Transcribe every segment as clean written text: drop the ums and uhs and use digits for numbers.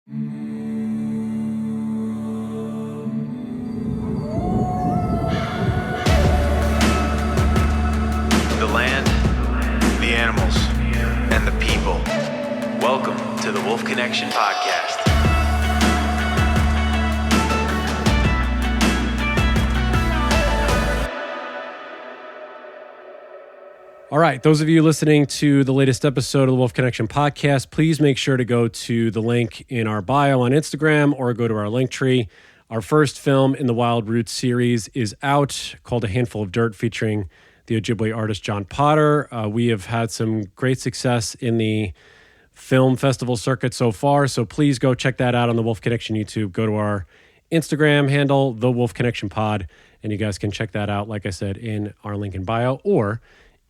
The land, the animals, and the people. Welcome to the Wolf Connection podcast. All right, those of you listening to the latest episode of the Wolf Connection podcast, please make sure to go to the link in our bio on Instagram or go to our link tree. Our first film in the Wild Roots series is out, called A Handful of Dirt, featuring the Ojibwe artist John Potter. We have had some great success in the film festival circuit so far, so please go check that out on the Wolf Connection YouTube. Go to our Instagram handle, The Wolf Connection Pod, and you guys can check that out, like I said, in our link in bio or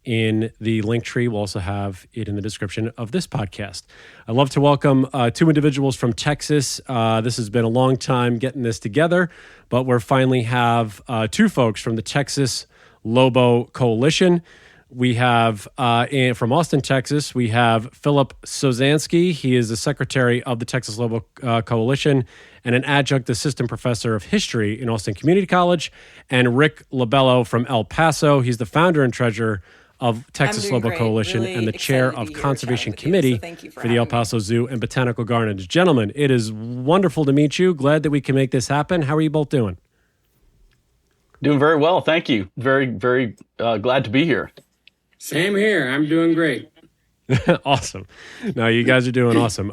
in the link tree. We'll also have it in the description of this podcast. I'd love to welcome two individuals from Texas. This has been a long time getting this together, but we finally have two folks from the Texas Lobo Coalition. We have, from Austin, Texas, we have Phillip Sozansky. He is the secretary of the Texas Lobo Coalition and an adjunct assistant professor of history in Austin Community College. And Rick LoBello from El Paso. He's the founder and treasurer of Texas Lobo Coalition really and the chair of Conservation Committee for the El Paso Zoo and Botanical Gardens. Gentlemen, it is wonderful to meet you. Glad that we can make this happen. How are you both doing? Doing very well. Thank you. Very, very glad to be here. Same here. I'm doing great. Awesome. No, you guys are doing awesome.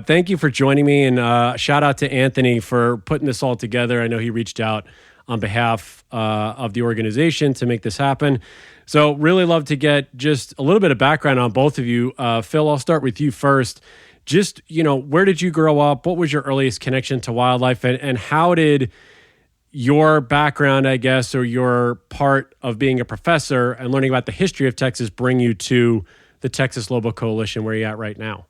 Thank you for joining me, and shout out to Anthony for putting this all together. I know he reached out on behalf of the organization to make this happen. So really love to get just a little bit of background on both of you. Phil, I'll start with you first. Just, where did you grow up? What was your earliest connection to wildlife? And how did your background, I guess, or your part of being a professor and learning about the history of Texas bring you to the Texas Lobo Coalition, where you're at right now?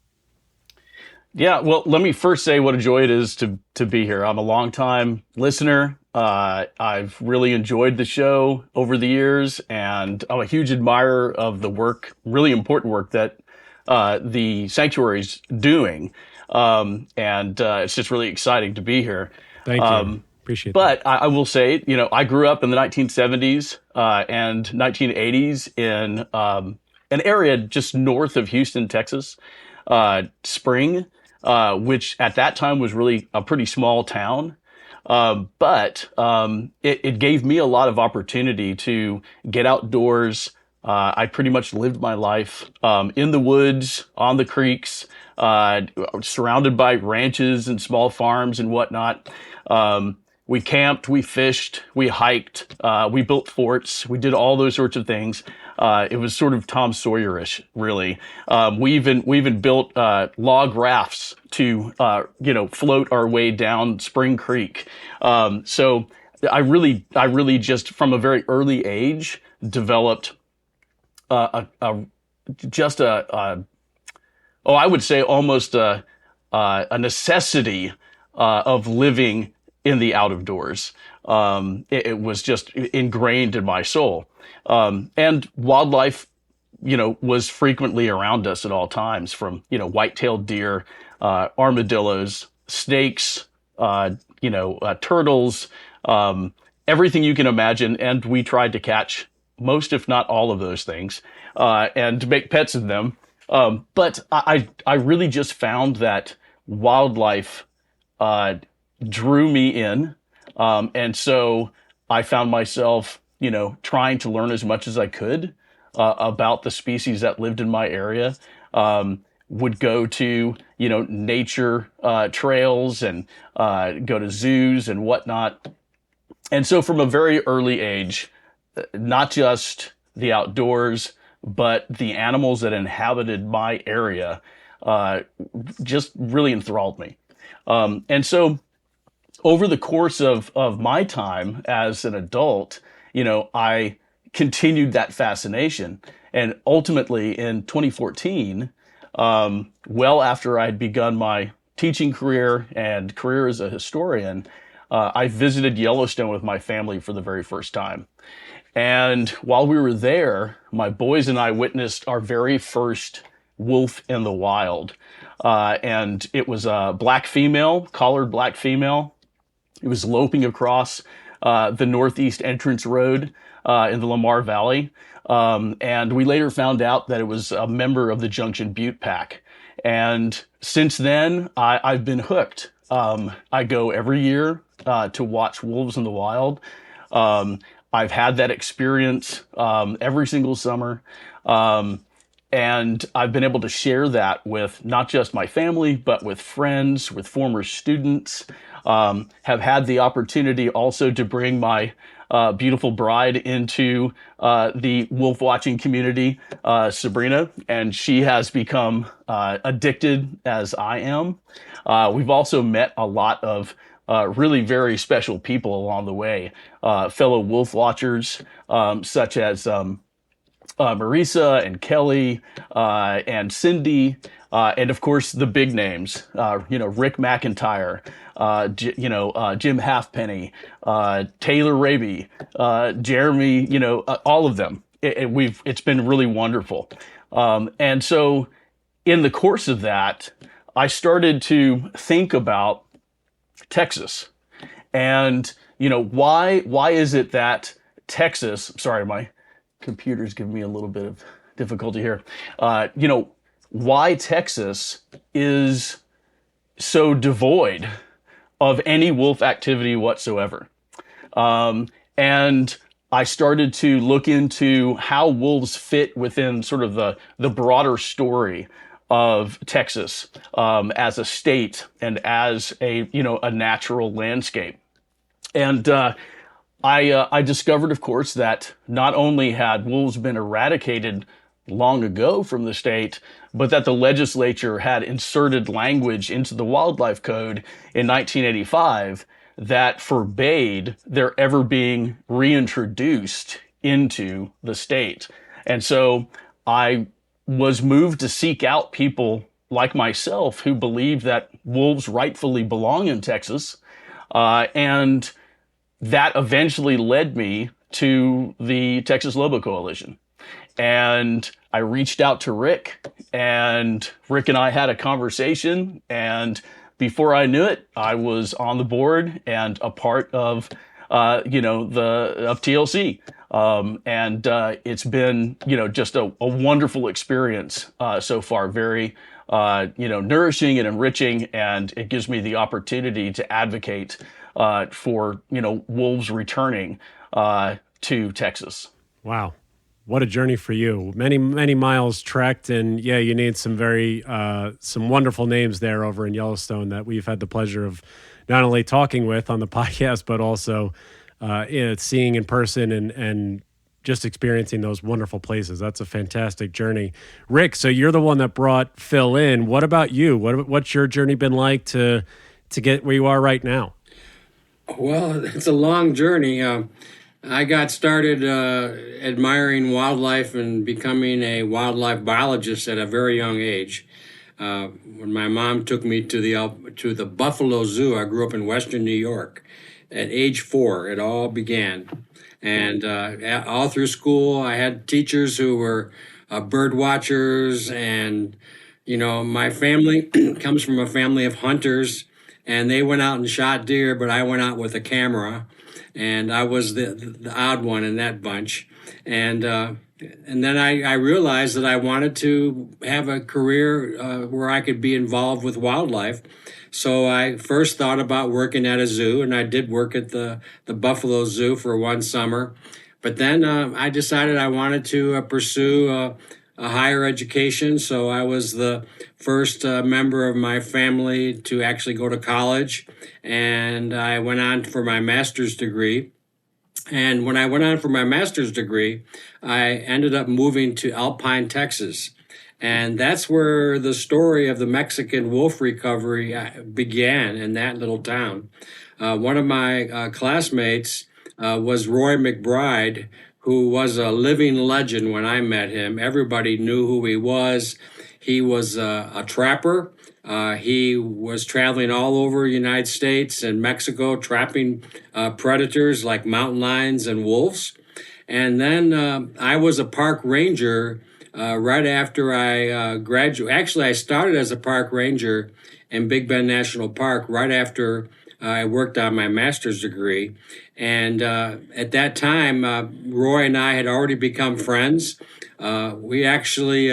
Yeah, well, let me first say what a joy it is to be here. I'm a longtime listener. I've really enjoyed the show over the years, and I'm a huge admirer of the work, really important work that the sanctuary's doing. It's just really exciting to be here. Thank you. Appreciate that. But I will say, I grew up in the 1970s and 1980s in an area just north of Houston, Texas, Spring, which at that time was really a pretty small town. But it gave me a lot of opportunity to get outdoors. I pretty much lived my life in the woods, on the creeks, surrounded by ranches and small farms and whatnot. We camped, we fished, we hiked, we built forts, we did all those sorts of things. It was sort of Tom Sawyer-ish, really. We even built log rafts to float our way down Spring Creek. So I really just from a very early age developed I would say almost a necessity of living in the out of doors. It was just ingrained in my soul. And wildlife, was frequently around us at all times, from, white-tailed deer, armadillos, snakes, turtles, everything you can imagine. And we tried to catch most, if not all of those things, and make pets of them. But I really just found that wildlife, drew me in. And so I found myself, trying to learn as much as I could about the species that lived in my area. Would go to, nature trails and go to zoos and whatnot. And so from a very early age, not just the outdoors, but the animals that inhabited my area just really enthralled me. And so over the course of my time as an adult, I continued that fascination. And ultimately in 2014, well after I'd begun my teaching career and career as a historian, I visited Yellowstone with my family for the very first time. And while we were there, my boys and I witnessed our very first wolf in the wild. And it was a black female, collared black female. It was loping across the northeast entrance road in the Lamar Valley. And we later found out that it was a member of the Junction Butte Pack. And since then, I've been hooked. I go every year to watch wolves in the wild. I've had that experience every single summer. And I've been able to share that with not just my family, but with friends, with former students. Have had the opportunity also to bring my beautiful bride into the wolf watching community, Sabrina, and she has become addicted as I am. We've also met a lot of really very special people along the way, fellow wolf watchers, such as Marisa and Kelly and Cindy, and of course the big names, Rick McIntyre, Jim Halfpenny, Taylor Raby, Jeremy, all of them. It's been really wonderful. And so in the course of that, I started to think about Texas and, why is it that Texas, sorry, my computer's giving me a little bit of difficulty here. Why Texas is so devoid of any wolf activity whatsoever. And I started to look into how wolves fit within sort of the broader story of Texas as a state and as a natural landscape. And I discovered, of course, that not only had wolves been eradicated long ago from the state, but that the legislature had inserted language into the wildlife code in 1985 that forbade their ever being reintroduced into the state. And so I was moved to seek out people like myself who believe that wolves rightfully belong in Texas. And that eventually led me to the Texas Lobo Coalition. And I reached out to Rick, and Rick and I had a conversation, and before I knew it, I was on the board and a part of TLC. And it's been, just a wonderful experience so far, very nourishing and enriching, and it gives me the opportunity to advocate for wolves returning to Texas. Wow. What a journey for you. Many, many miles trekked. And yeah, you need some some wonderful names there over in Yellowstone that we've had the pleasure of not only talking with on the podcast, but also seeing in person and just experiencing those wonderful places. That's a fantastic journey. Rick, so you're the one that brought Phil in. What about you? What's your journey been like to get where you are right now? Well, it's a long journey. I got started admiring wildlife and becoming a wildlife biologist at a very young age. When my mom took me to the Buffalo Zoo, I grew up in Western New York. At age 4, it all began. And all through school, I had teachers who were bird watchers. And, my family comes from a family of hunters. And they went out and shot deer, but I went out with a camera. And I was the odd one in that bunch. And then I realized that I wanted to have a career where I could be involved with wildlife. So I first thought about working at a zoo, and I did work at the Buffalo Zoo for one summer. But then I decided I wanted to pursue a higher education. So I was the first member of my family to actually go to college. And I went on for my master's degree. And when I went on for my master's degree, I ended up moving to Alpine, Texas. And that's where the story of the Mexican wolf recovery began, in that little town. One of my classmates was Roy McBride, who was a living legend when I met him. Everybody knew who he was. He was a trapper. He was traveling all over the United States and Mexico, trapping predators like mountain lions and wolves. And then I was a park ranger right after I graduated. Actually, I started as a park ranger in Big Bend National Park right after I worked on my master's degree. And at that time, Roy and I had already become friends. I actually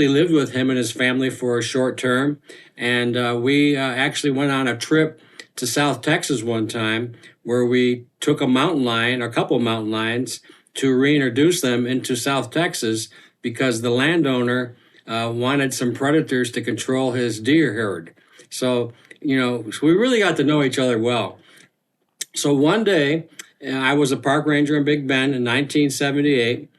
lived with him and his family for a short term. And we actually went on a trip to South Texas one time where we took a mountain lion, a couple mountain lions, to reintroduce them into South Texas because the landowner wanted some predators to control his deer herd. So, we really got to know each other well. So one day, I was a park ranger in Big Bend in 1978.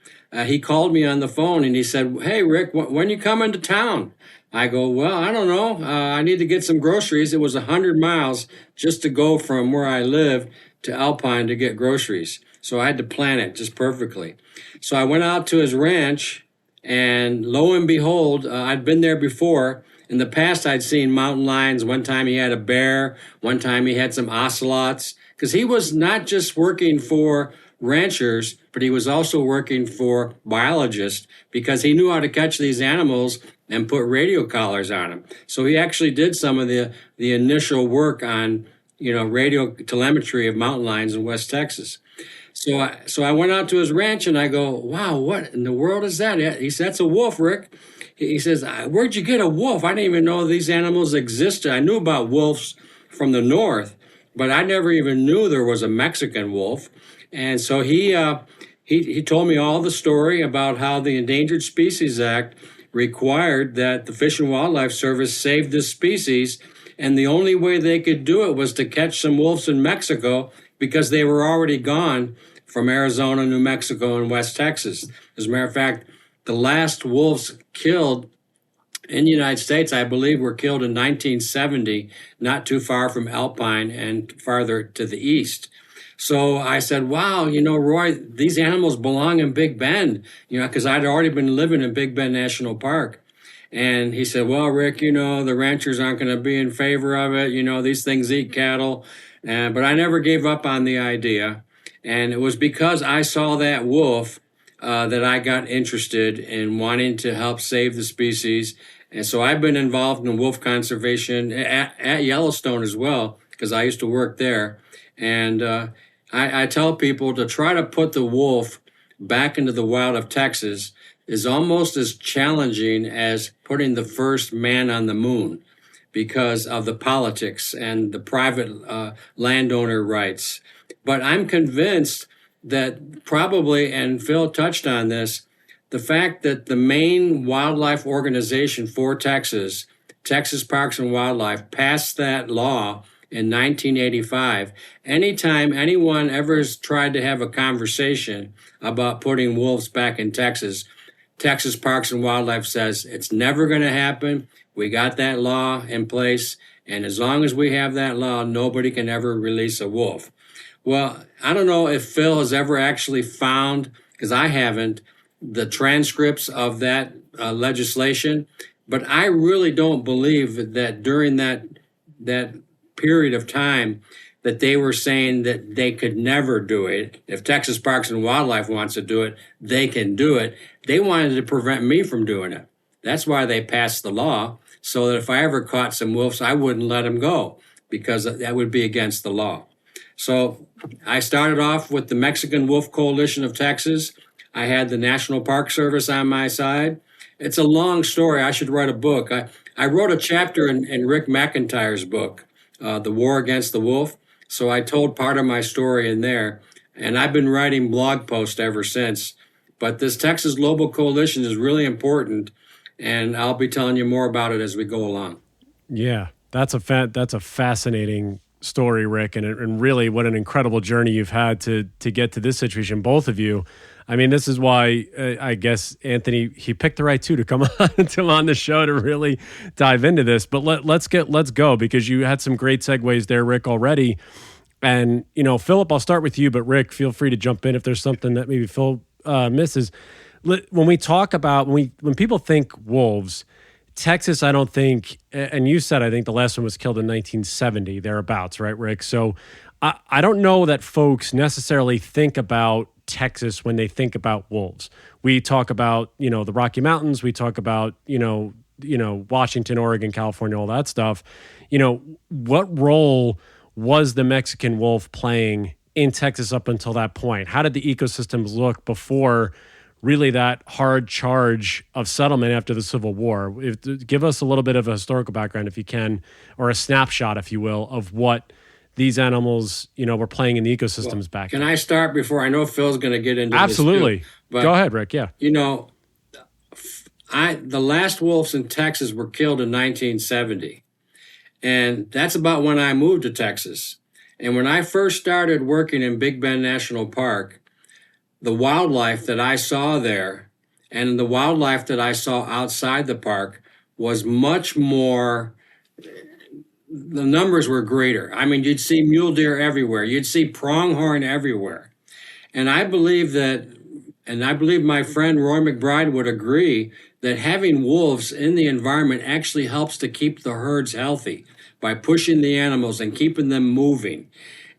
He called me on the phone and he said, "Hey, Rick, when you coming to town?" I go, "Well, I don't know. I need to get some groceries." It was 100 miles just to go from where I live to Alpine to get groceries. So I had to plan it just perfectly. So I went out to his ranch, and lo and behold, I'd been there before. In the past, I'd seen mountain lions. One time he had a bear. One time he had some ocelots. Because he was not just working for ranchers, but he was also working for biologists because he knew how to catch these animals and put radio collars on them. So he actually did some of the initial work on, radio telemetry of mountain lions in West Texas. So I went out to his ranch and I go, "Wow, what in the world is that?" He said, "That's a wolf, Rick." He says, "Where'd you get a wolf? I didn't even know these animals existed. I knew about wolves from the north, but I never even knew there was a Mexican wolf." And so he told me all the story about how the Endangered Species Act required that the Fish and Wildlife Service save this species, and the only way they could do it was to catch some wolves in Mexico because they were already gone from Arizona, New Mexico, and West Texas. As a matter of fact, the last wolves killed in the United States, I believe, were killed in 1970, not too far from Alpine and farther to the east. So I said, "Wow, Roy, these animals belong in Big Bend," because I'd already been living in Big Bend National Park. And he said, "Well, Rick, the ranchers aren't going to be in favor of it. These things eat cattle." But I never gave up on the idea. And it was because I saw that wolf that I got interested in wanting to help save the species. And so I've been involved in wolf conservation at Yellowstone as well, because I used to work there. And I tell people to try to put the wolf back into the wild of Texas is almost as challenging as putting the first man on the moon because of the politics and the private landowner rights. But I'm convinced that probably, and Phil touched on this, the fact that the main wildlife organization for Texas, Texas Parks and Wildlife, passed that law in 1985. Anytime anyone ever has tried to have a conversation about putting wolves back in Texas, Texas Parks and Wildlife says it's never going to happen. We got that law in place, and as long as we have that law, nobody can ever release a wolf. Well, I don't know if Phil has ever actually found, because I haven't, the transcripts of that legislation, but I really don't believe that during that period of time that they were saying that they could never do it. If Texas Parks and Wildlife wants to do it, they can do it. They wanted to prevent me from doing it. That's why they passed the law, so that if I ever caught some wolves, I wouldn't let them go, because that would be against the law. So I started off with the Mexican Wolf Coalition of Texas. I had the National Park Service on my side. It's a long story. I should write a book. I wrote a chapter in Rick McIntyre's book, The War Against the Wolf. So I told part of my story in there, and I've been writing blog posts ever since. But this Texas Lobo Coalition is really important, and I'll be telling you more about it as we go along. Yeah, that's a fascinating story, Rick, and really what an incredible journey you've had to get to this situation, both of you. I mean, this is why I guess Anthony, he picked the right two to come on the show to really dive into this. But let's go, because you had some great segues there, Rick, already. And Philip, I'll start with you, but Rick, feel free to jump in if there's something that maybe Phil misses. When we talk about when people think wolves, Texas, I don't think, and you said I think the last one was killed in 1970 thereabouts, right, Rick? So I don't know that folks necessarily think about Texas when they think about wolves? We talk about, the Rocky Mountains. We talk about, Washington, Oregon, California, all that stuff. What role was the Mexican wolf playing in Texas up until that point? How did the ecosystems look before really that hard charge of settlement after the Civil War? Give us a little bit of a historical background, if you can, or a snapshot, if you will, of what these animals, were playing in the ecosystems back then. Can I start before? I know Phil's going to get into Absolutely. this too, but, go ahead, Rick. Yeah. The last wolves in Texas were killed in 1970. And that's about when I moved to Texas. And when I first started working in Big Bend National Park, the wildlife that I saw there and the wildlife that I saw outside the park was much more, the numbers were greater. I mean, you'd see mule deer everywhere. You'd see pronghorn everywhere. And I believe my friend Roy McBride would agree that having wolves in the environment actually helps to keep the herds healthy by pushing the animals and keeping them moving.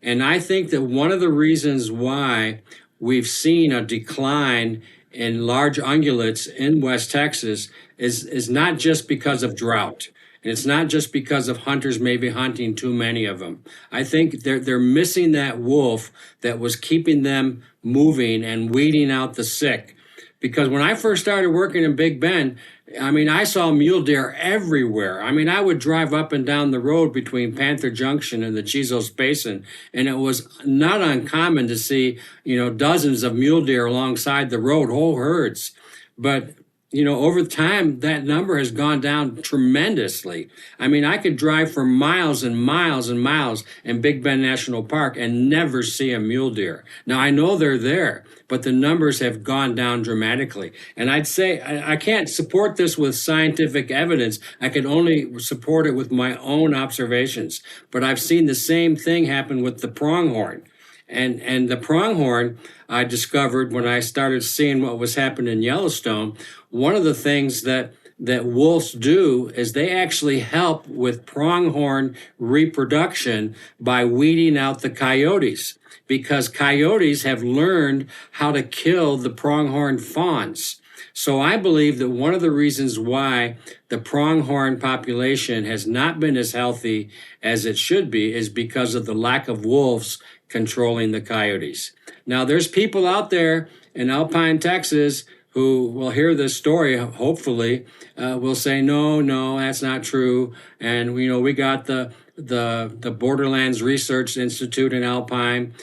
And I think that one of the reasons why we've seen a decline in large ungulates in West Texas is not just because of drought. And it's not just because of hunters maybe hunting too many of them. I think they're missing that wolf that was keeping them moving and weeding out the sick. Because when I first started working in Big Bend, I saw mule deer everywhere. I would drive up and down the road between Panther Junction and the Chizos Basin, and it was not uncommon to see, dozens of mule deer alongside the road, whole herds. But over time, that number has gone down tremendously. I could drive for miles and miles and miles in Big Bend National Park and never see a mule deer. Now, I know they're there, but the numbers have gone down dramatically. And I'd say I can't support this with scientific evidence. I can only support it with my own observations. But I've seen the same thing happen with the pronghorn. And the pronghorn, I discovered when I started seeing what was happening in Yellowstone, one of the things that wolves do is they actually help with pronghorn reproduction by weeding out the coyotes, because coyotes have learned how to kill the pronghorn fawns. So I believe that one of the reasons why the pronghorn population has not been as healthy as it should be is because of the lack of wolves controlling the coyotes. Now, there's people out there in Alpine, Texas, who will hear this story, hopefully, will say, no, that's not true. And, we got the Borderlands Research Institute in Alpine.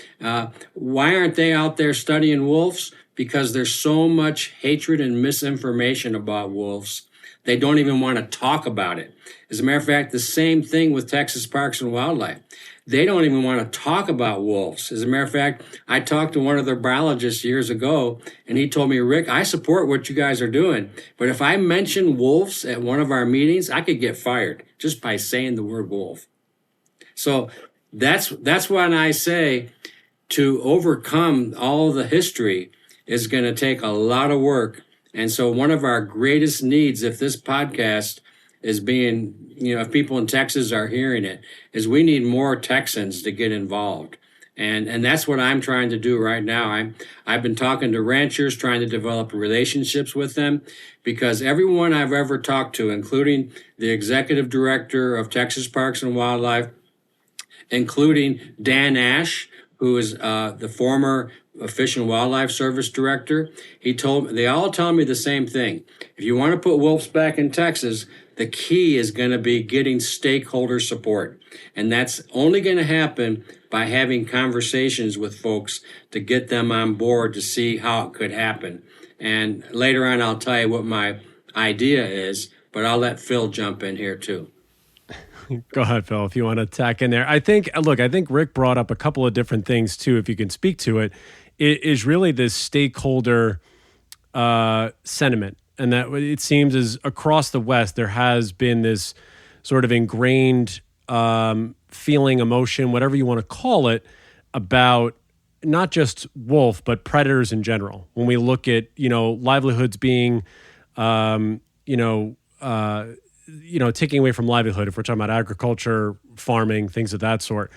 Why aren't they out there studying wolves? Because there's so much hatred and misinformation about wolves. They don't even want to talk about it. As a matter of fact, the same thing with Texas Parks and Wildlife. They don't even want to talk about wolves. As a matter of fact, I talked to one of their biologists years ago, and he told me, Rick, I support what you guys are doing, but if I mention wolves at one of our meetings, I could get fired just by saying the word wolf. So that's when I say to overcome all the history is going to take a lot of work. And so one of our greatest needs, if this podcast is being, if people in Texas are hearing it, is we need more Texans to get involved. And that's what I'm trying to do right now. I've been talking to ranchers, trying to develop relationships with them, because everyone I've ever talked to, including the executive director of Texas Parks and Wildlife, including Dan Ash, who is the former Fish and Wildlife Service director, they all tell me the same thing. If you want to put wolves back in Texas, the key is going to be getting stakeholder support. And that's only going to happen by having conversations with folks to get them on board to see how it could happen. And later on, I'll tell you what my idea is, but I'll let Phil jump in here too. Go ahead, Phil, if you want to tack in there. I think Rick brought up a couple of different things too, if you can speak to it. It is really this stakeholder sentiment. And that it seems as across the West, there has been this sort of ingrained feeling, emotion, whatever you want to call it, about not just wolf, but predators in general. When we look at, livelihoods being, taking away from livelihood, if we're talking about agriculture, farming, things of that sort,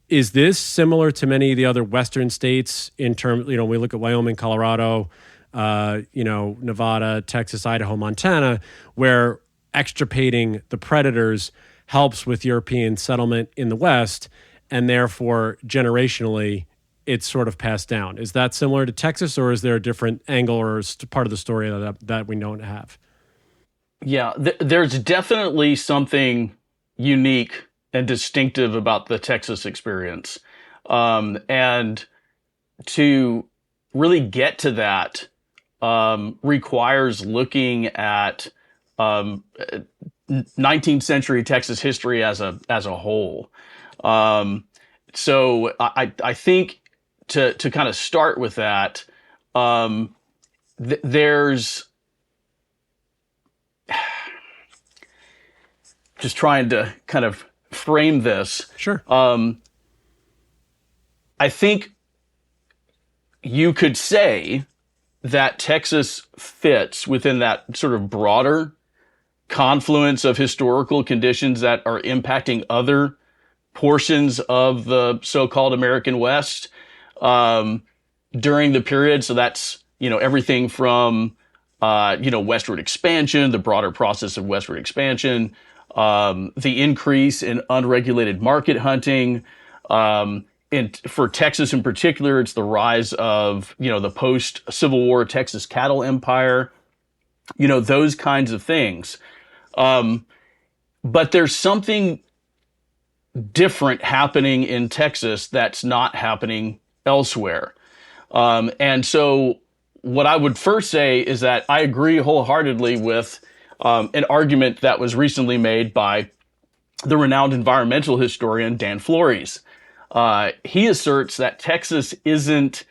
Is this similar to many of the other Western states in terms, we look at Wyoming, Colorado, Nevada, Texas, Idaho, Montana, where extirpating the predators helps with European settlement in the West, and therefore generationally it's sort of passed down. Is that similar to Texas, or is there a different angle or part of the story that we don't have? Yeah, there's definitely something unique and distinctive about the Texas experience. And to really get to that requires looking at 19th century Texas history as a whole. So I think to kind of start with that, there's just trying to kind of frame this. Sure. I think you could say that Texas fits within that sort of broader confluence of historical conditions that are impacting other portions of the so-called American West during the period. So that's, everything from, westward expansion, the broader process of westward expansion, the increase in unregulated market hunting. And for Texas in particular, it's the rise of, the post-Civil War Texas cattle empire, those kinds of things. But there's something different happening in Texas that's not happening elsewhere. And so what I would first say is that I agree wholeheartedly with an argument that was recently made by the renowned environmental historian Dan Flores. He asserts that Texas isn't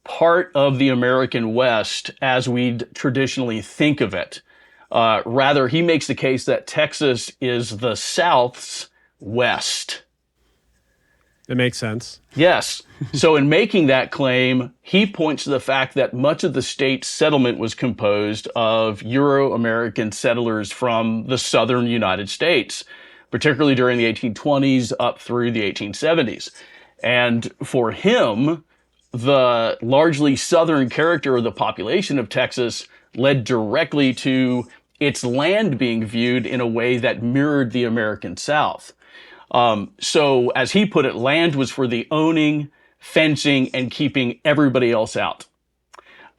part of the American West as we'd traditionally think of it. Rather, he makes the case that Texas is the South's West. It makes sense. Yes. So in making that claim, he points to the fact that much of the state's settlement was composed of Euro-American settlers from the southern United States, particularly during the 1820s up through the 1870s. And for him, the largely southern character of the population of Texas led directly to its land being viewed in a way that mirrored the American South. So as he put it, land was for the owning, fencing, and keeping everybody else out.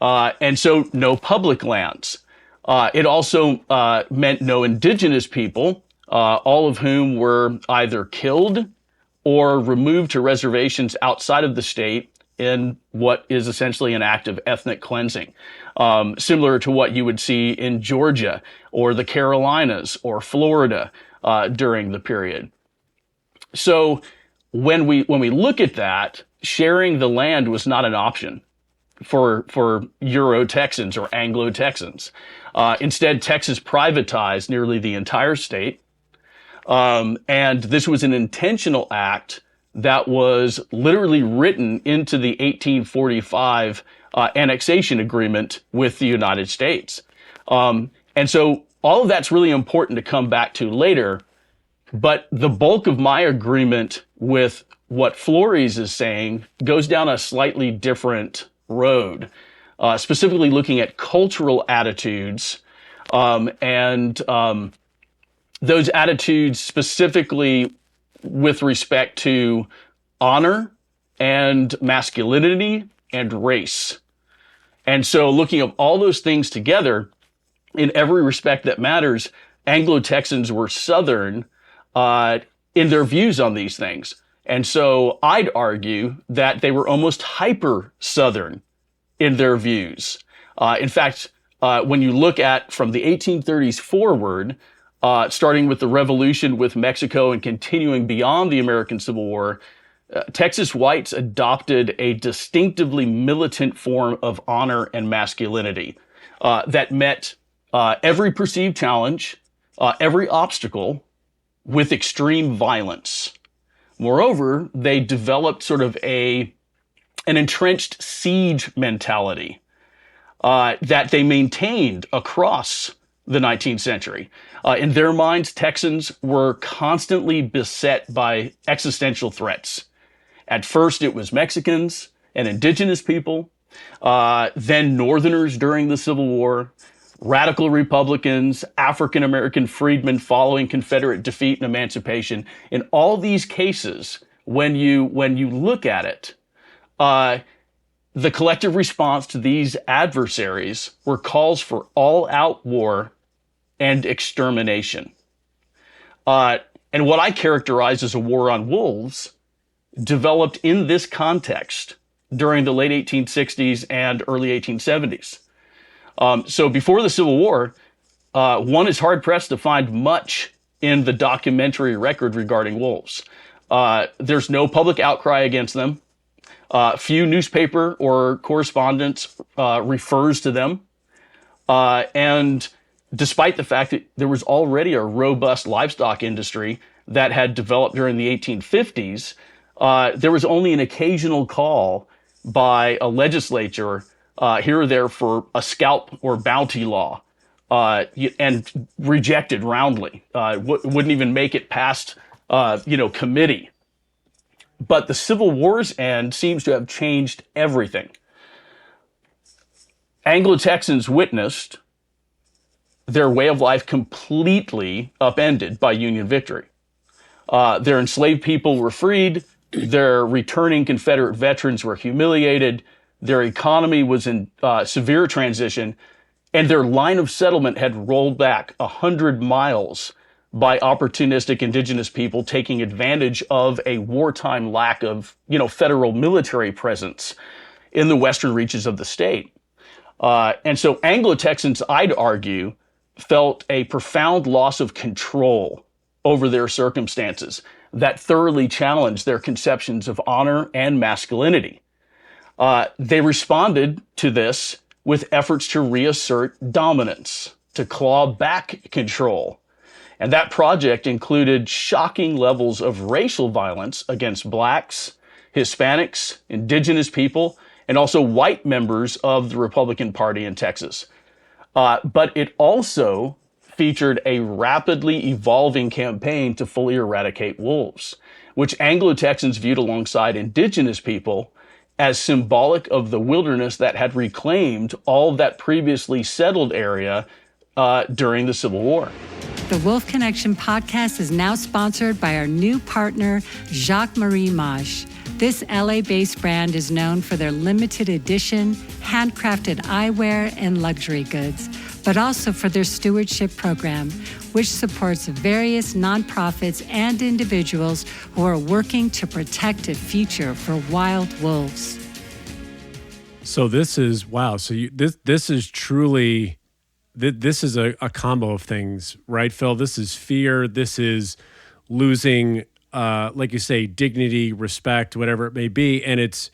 And so no public lands. It also meant no indigenous people, all of whom were either killed or removed to reservations outside of the state in what is essentially an act of ethnic cleansing, similar to what you would see in Georgia or the Carolinas or Florida during the period. So when we look at that, sharing the land was not an option for Euro-Texans or Anglo-Texans. Instead, Texas privatized nearly the entire state. And this was an intentional act that was literally written into the 1845 annexation agreement with the United States. And so all of that's really important to come back to later. But the bulk of my agreement with what Flores is saying goes down a slightly different road, specifically looking at cultural attitudes and those attitudes specifically with respect to honor and masculinity and race. And so looking at all those things together, in every respect that matters, Anglo-Texans were Southern in their views on these things. And so I'd argue that they were almost hyper-Southern in their views. In fact, when you look at from the 1830s forward, starting with the revolution with Mexico and continuing beyond the American Civil War, Texas whites adopted a distinctively militant form of honor and masculinity that met every perceived challenge, every obstacle, with extreme violence. Moreover, they developed sort of an entrenched siege mentality that they maintained across the 19th century. In their minds, Texans were constantly beset by existential threats. At first, it was Mexicans and indigenous people, then Northerners during the Civil War, radical Republicans, African American freedmen following Confederate defeat and emancipation. In all these cases, when you look at it, the collective response to these adversaries were calls for all-out war and extermination. And what I characterize as a war on wolves developed in this context during the late 1860s and early 1870s. So before the Civil War, one is hard-pressed to find much in the documentary record regarding wolves. There's no public outcry against them. Few newspaper or correspondence refers to them. And despite the fact that there was already a robust livestock industry that had developed during the 1850s, there was only an occasional call by a legislature here or there for a scalp or bounty law, and rejected roundly. Wouldn't even make it past, committee. But the Civil War's end seems to have changed everything. Anglo-Texans witnessed their way of life completely upended by Union victory. Their enslaved people were freed. Their returning Confederate veterans were humiliated. Their economy was in severe transition, and their line of settlement had rolled back 100 miles by opportunistic indigenous people taking advantage of a wartime lack of, federal military presence in the western reaches of the state. And so Anglo-Texans, I'd argue, felt a profound loss of control over their circumstances that thoroughly challenged their conceptions of honor and masculinity. They responded to this with efforts to reassert dominance, to claw back control. And that project included shocking levels of racial violence against blacks, Hispanics, indigenous people, and also white members of the Republican Party in Texas. But it also featured a rapidly evolving campaign to fully eradicate wolves, which Anglo-Texans viewed alongside indigenous people as symbolic of the wilderness that had reclaimed all that previously settled area during the Civil War. The Wolf Connection podcast is now sponsored by our new partner, Jacques-Marie Mage. This LA-based brand is known for their limited edition, handcrafted eyewear and luxury goods, but also for their stewardship program, which supports various nonprofits and individuals who are working to protect a future for wild wolves. So this is, wow. So this is truly, this is a combo of things, right, Phil? This is fear. This is losing, like you say, dignity, respect, whatever it may be. And it's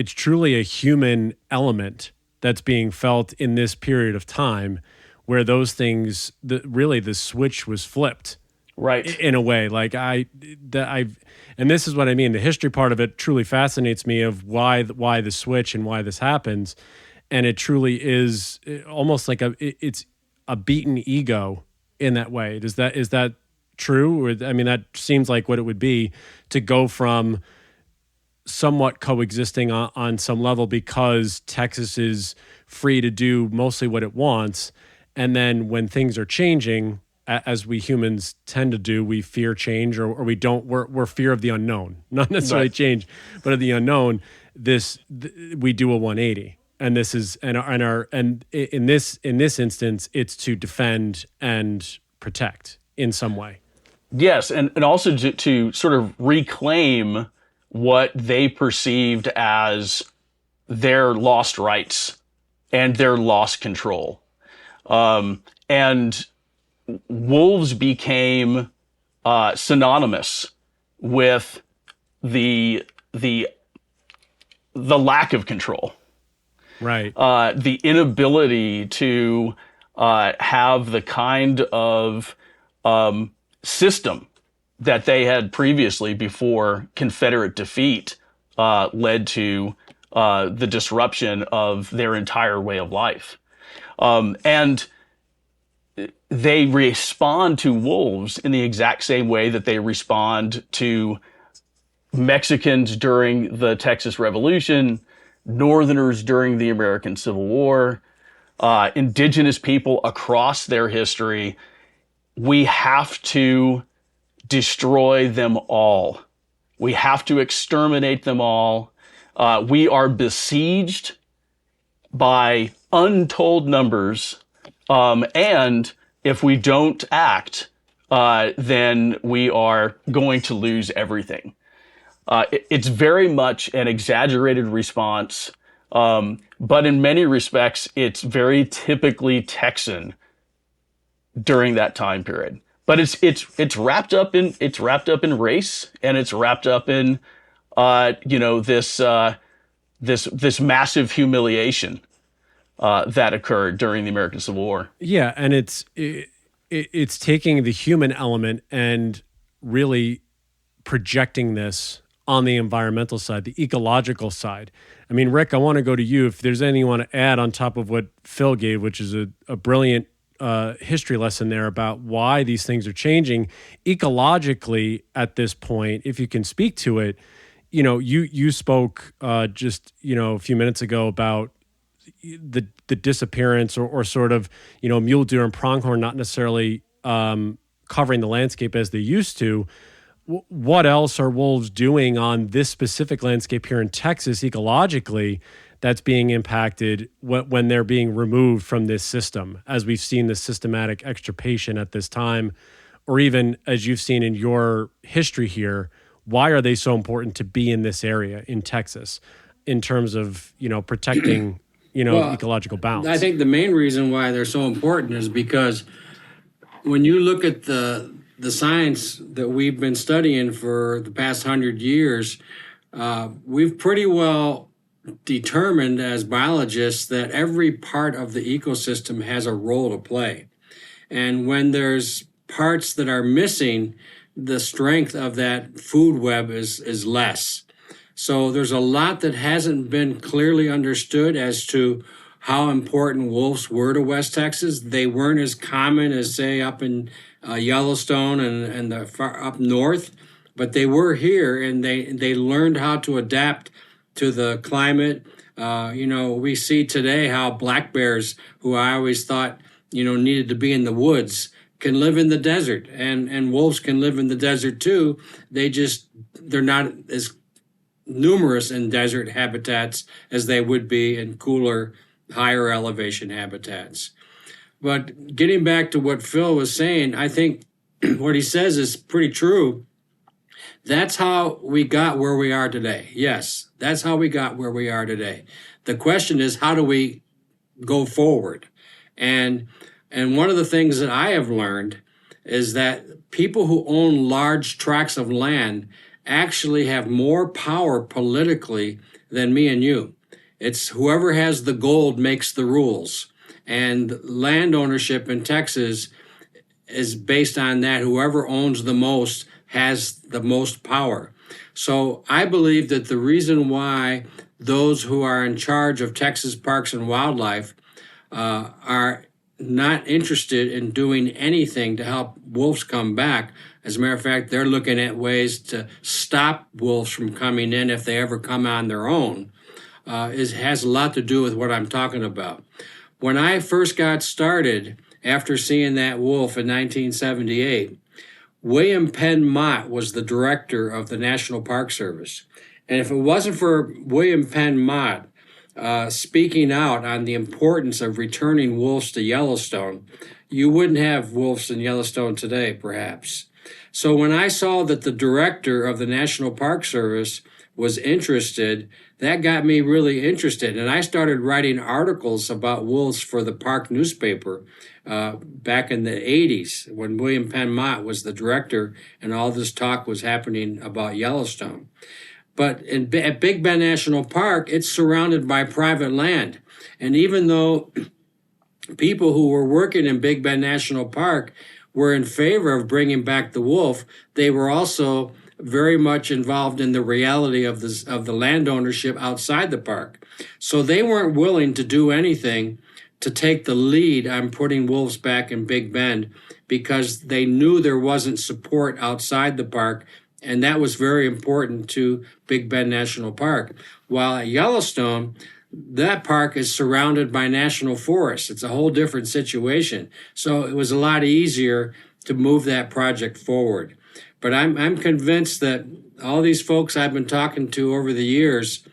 truly a human element that's being felt in this period of time where those things, really the switch was flipped. Right. In a way, like and this is what I mean. The history part of it truly fascinates me of why the switch and why this happens. And it truly is almost like it's a beaten ego in that way. Is that true? Or, I mean, that seems like what it would be to go from somewhat coexisting on some level because Texas is free to do mostly what it wants. And then when things are changing, as we humans tend to do, we fear change or we don't, we're fear of the unknown, not necessarily change, but of the unknown. We do a 180. And this is, and in this instance, it's to defend and protect in some way. Yes. And also to sort of reclaim what they perceived as their lost rights and their lost control. And wolves became synonymous with the lack of control. Right. The inability to have the kind of system that they had previously before Confederate defeat led to the disruption of their entire way of life. And they respond to wolves in the exact same way that they respond to Mexicans during the Texas Revolution, Northerners during the American Civil War, indigenous people across their history. We have to destroy them all. We have to exterminate them all. We are besieged by untold numbers, and if we don't act, then we are going to lose everything. It's very much an exaggerated response, but in many respects, it's very typically Texan during that time period. But it's wrapped up in race, and it's wrapped up in this massive humiliation that occurred during the American Civil War. Yeah, and it's taking the human element and really projecting this on the environmental side, the ecological side. I mean, Rick, I want to go to you. If there's anything you want to add on top of what Phil gave, which is a brilliant history lesson there about why these things are changing ecologically at this point, if you can speak to it. You spoke just a few minutes ago about the disappearance or sort of mule deer and pronghorn not necessarily covering the landscape as they used to. What else are wolves doing on this specific landscape here in Texas ecologically that's being impacted when they're being removed from this system, as we've seen the systematic extirpation at this time, or even as you've seen in your history here? Why are they so important to be in this area in Texas in terms of protecting ecological balance? I think the main reason why they're so important is because when you look at the science that we've been studying for the past 100 years, we've pretty well determined as biologists that every part of the ecosystem has a role to play. And when there's parts that are missing, the strength of that food web is less. So there's a lot that hasn't been clearly understood as to how important wolves were to West Texas. They weren't as common as, say, up in Yellowstone and the far up north, but they were here, and they learned how to adapt to the climate. We see today how black bears, who I always thought needed to be in the woods, can live in the desert, and wolves can live in the desert too. They're not as numerous in desert habitats as they would be in cooler, higher elevation habitats. But getting back to what Phil was saying, I think what he says is pretty true. That's how we got where we are today. Yes, that's how we got where we are today. The question is, how do we go forward? And one of the things that I have learned is that people who own large tracts of land actually have more power politically than me and you. It's whoever has the gold makes the rules. And land ownership in Texas is based on that. Whoever owns the most has the most power. So I believe that the reason why those who are in charge of Texas Parks and Wildlife are not interested in doing anything to help wolves come back. As a matter of fact, they're looking at ways to stop wolves from coming in if they ever come on their own. Has a lot to do with what I'm talking about. When I first got started, after seeing that wolf in 1978, William Penn Mott was the director of the National Park Service. And if it wasn't for William Penn Mott speaking out on the importance of returning wolves to Yellowstone, you wouldn't have wolves in Yellowstone today, perhaps. So when I saw that the director of the National Park Service was interested, that got me really interested. And I started writing articles about wolves for the Park newspaper back in the 80s when William Penn Mott was the director and all this talk was happening about Yellowstone. But at Big Bend National Park, it's surrounded by private land. And even though people who were working in Big Bend National Park were in favor of bringing back the wolf, they were also very much involved in the reality of the land ownership outside the park. So they weren't willing to do anything to take the lead on putting wolves back in Big Bend because they knew there wasn't support outside the park And that was very important to Big Bend National Park. While at Yellowstone, that park is surrounded by national forests. It's a whole different situation. So it was a lot easier to move that project forward. But I'm convinced that all these folks I've been talking to over the years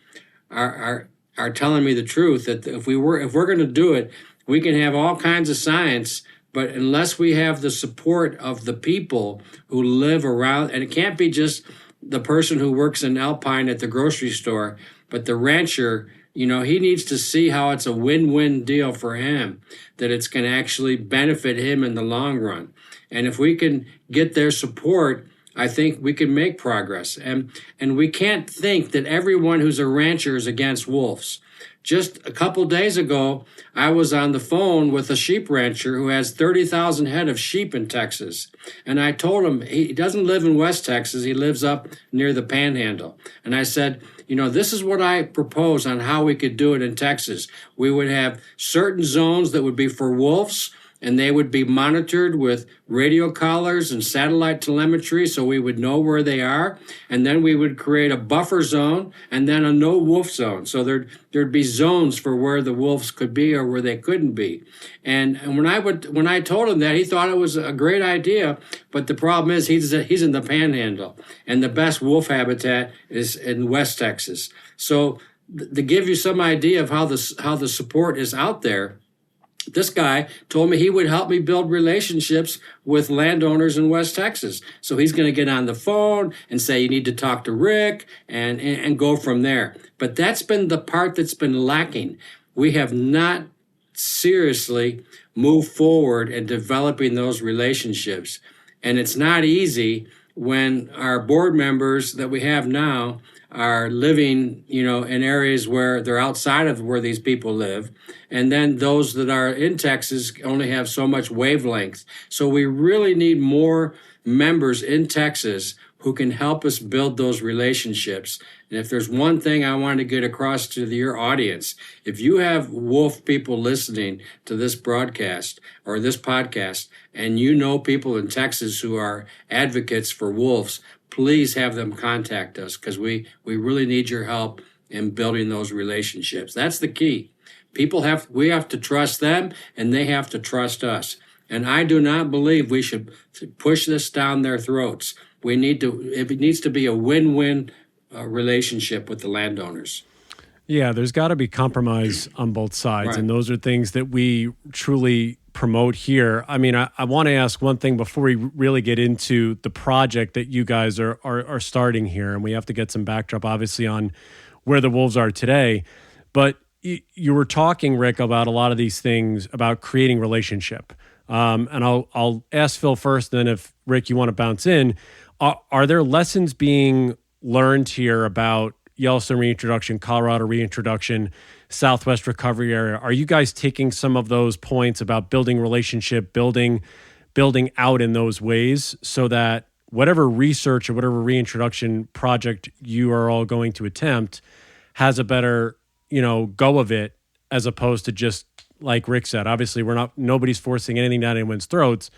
are telling me the truth, that if we're going to do it, we can have all kinds of science, but unless we have the support of the people who live around, and it can't be just the person who works in Alpine at the grocery store, but the rancher, he needs to see how it's a win-win deal for him, that it's going to actually benefit him in the long run. And if we can get their support, I think we can make progress. And we can't think that everyone who's a rancher is against wolves. Just a couple days ago, I was on the phone with a sheep rancher who has 30,000 head of sheep in Texas. And I told him he doesn't live in West Texas. He lives up near the Panhandle. And I said, this is what I propose on how we could do it in Texas. We would have certain zones that would be for wolves, and they would be monitored with radio collars and satellite telemetry so we would know where they are. And then we would create a buffer zone and then a no wolf zone. So there'd be zones for where the wolves could be or where they couldn't be. And when I told him that, he thought it was a great idea. But the problem is he's in the Panhandle, and the best wolf habitat is in West Texas. So to give you some idea of how the support is out there, this guy told me he would help me build relationships with landowners in West Texas. So he's going to get on the phone and say, you need to talk to Rick and go from there. But that's been the part that's been lacking. We have not seriously moved forward in developing those relationships. And it's not easy when our board members that we have now are living, in areas where they're outside of where these people live. And then those that are in Texas only have so much wavelength. So we really need more members in Texas who can help us build those relationships. And if there's one thing I want to get across to your audience, if you have wolf people listening to this broadcast or this podcast, and people in Texas who are advocates for wolves, please have them contact us, because we really need your help in building those relationships. That's the key. We have to trust them, and they have to trust us. And I do not believe we should push this down their throats. It needs to be a win-win relationship with the landowners. Yeah, there's got to be compromise on both sides. Right. And those are things that we truly promote here. I mean, I want to ask one thing before we really get into the project that you guys are starting here. And we have to get some backdrop, obviously, on where the wolves are today. But you were talking, Rick, about a lot of these things about creating relationship. And I'll ask Phil first, then if, Rick, you want to bounce in. Are there lessons being learned here about Yellowstone reintroduction, Colorado reintroduction, Southwest recovery area? Are you guys taking some of those points about building relationship, building out in those ways, so that whatever research or whatever reintroduction project you are all going to attempt has a better, go of it, as opposed to just, like Rick said, obviously nobody's forcing anything down anyone's throats,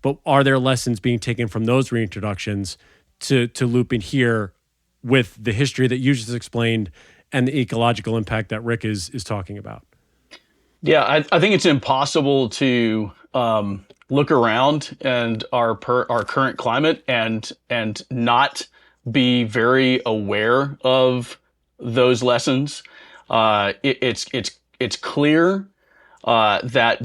but are there lessons being taken from those reintroductions to loop in here with the history that you just explained and the ecological impact that Rick is talking about? Yeah, I think it's impossible to look around and our current climate and not be very aware of those lessons. It's clear that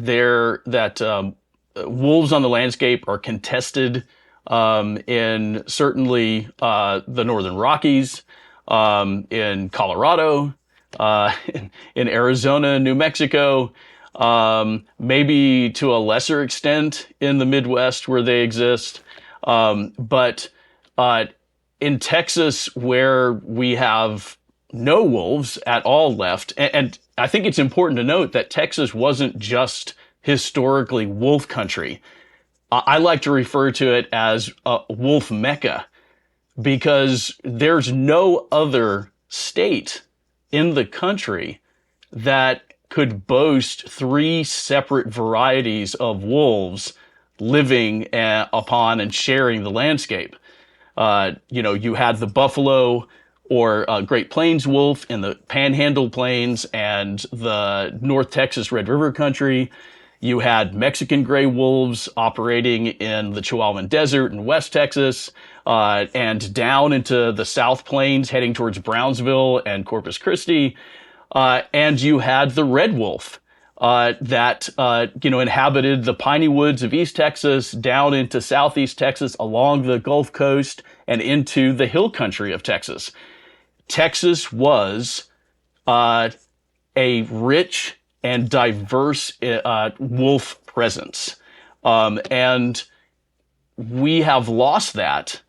wolves on the landscape are contested in certainly the Northern Rockies, in Colorado, in Arizona, New Mexico, maybe to a lesser extent in the Midwest where they exist. But in Texas, where we have no wolves at all left, and I think it's important to note that Texas wasn't just historically wolf country. I like to refer to it as a wolf mecca, because there's no other state in the country that could boast 3 separate varieties of wolves living upon and sharing the landscape. You had the buffalo or Great Plains wolf in the Panhandle Plains and the North Texas Red River country. You had Mexican gray wolves operating in the Chihuahuan Desert in West Texas, and down into the South Plains heading towards Brownsville and Corpus Christi. And you had the red wolf that inhabited the piney woods of East Texas, down into Southeast Texas, along the Gulf Coast, and into the hill country of Texas. Texas was a rich and diverse wolf presence. And we have lost that.